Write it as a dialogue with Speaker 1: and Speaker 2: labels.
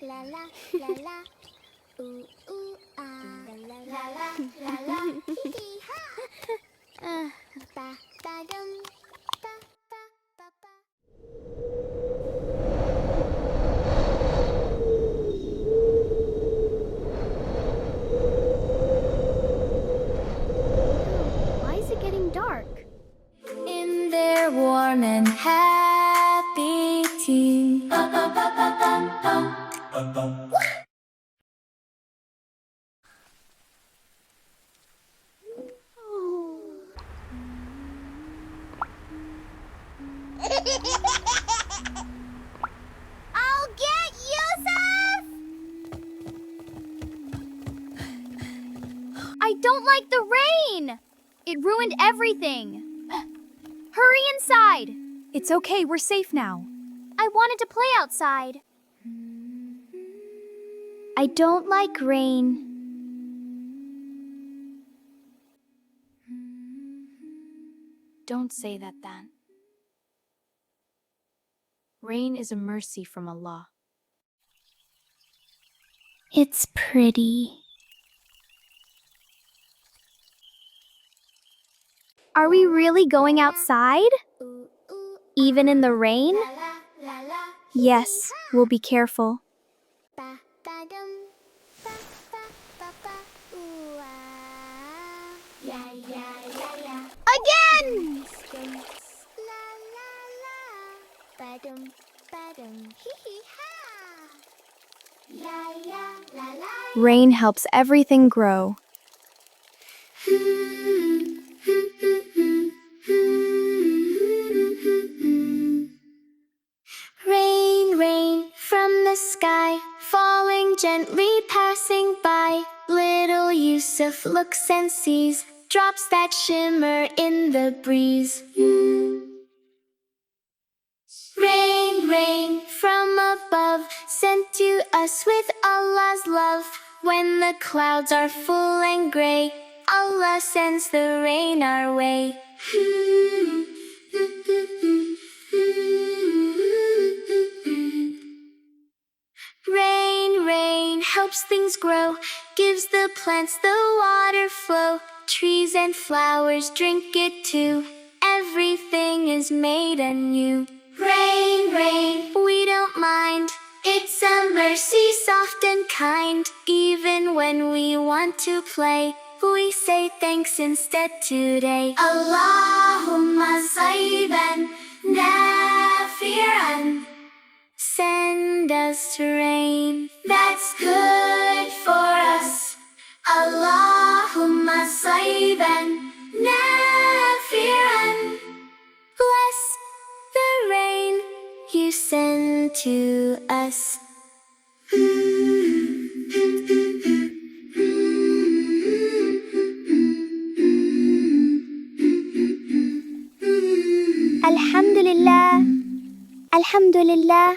Speaker 1: la la la la. Ooh ooh ah. La la la la la. Hee hee ha. Ba ba dum. Ba ba ba ba.
Speaker 2: Why is it getting dark?
Speaker 1: In their warm and happy team.
Speaker 2: I'll get Yusuf! I don't like the rain! It ruined everything. Hurry inside!
Speaker 3: It's okay, we're safe now.
Speaker 2: I wanted to play outside. I don't like rain.
Speaker 3: Don't say that then. Rain is a mercy from Allah.
Speaker 2: It's pretty. Are we really going outside? Even in the rain? Yes, we'll be careful.
Speaker 1: Ba ba dum. Ba ba ba ba. Ooh ah. Yeah yeah yeah yeah.
Speaker 2: Again!
Speaker 1: La la la. Ba dum ba dum. Hee hee ha. Yeah yeah la la.
Speaker 3: Rain helps everything grow.
Speaker 1: Rain, rain from the sky, falling gently, passing by. Little Yusuf looks and sees drops that shimmer in the breeze. Rain, rain from above, sent to us with Allah's love. When the clouds are full and gray, Allah sends the rain our way. Rain, rain helps things grow, gives the plants the water flow. Trees and flowers drink it too. Everything is made anew. Rain, rain, we don't mind. It's a mercy, soft and kind. Even when we want to play, we say thanks instead today. Allahumma sayyiban nafi'an. Send us rain that's good for us. Allahumma sayyiban nafi'an. Bless the rain you send to us.
Speaker 2: Alhamdulillah. Alhamdulillah.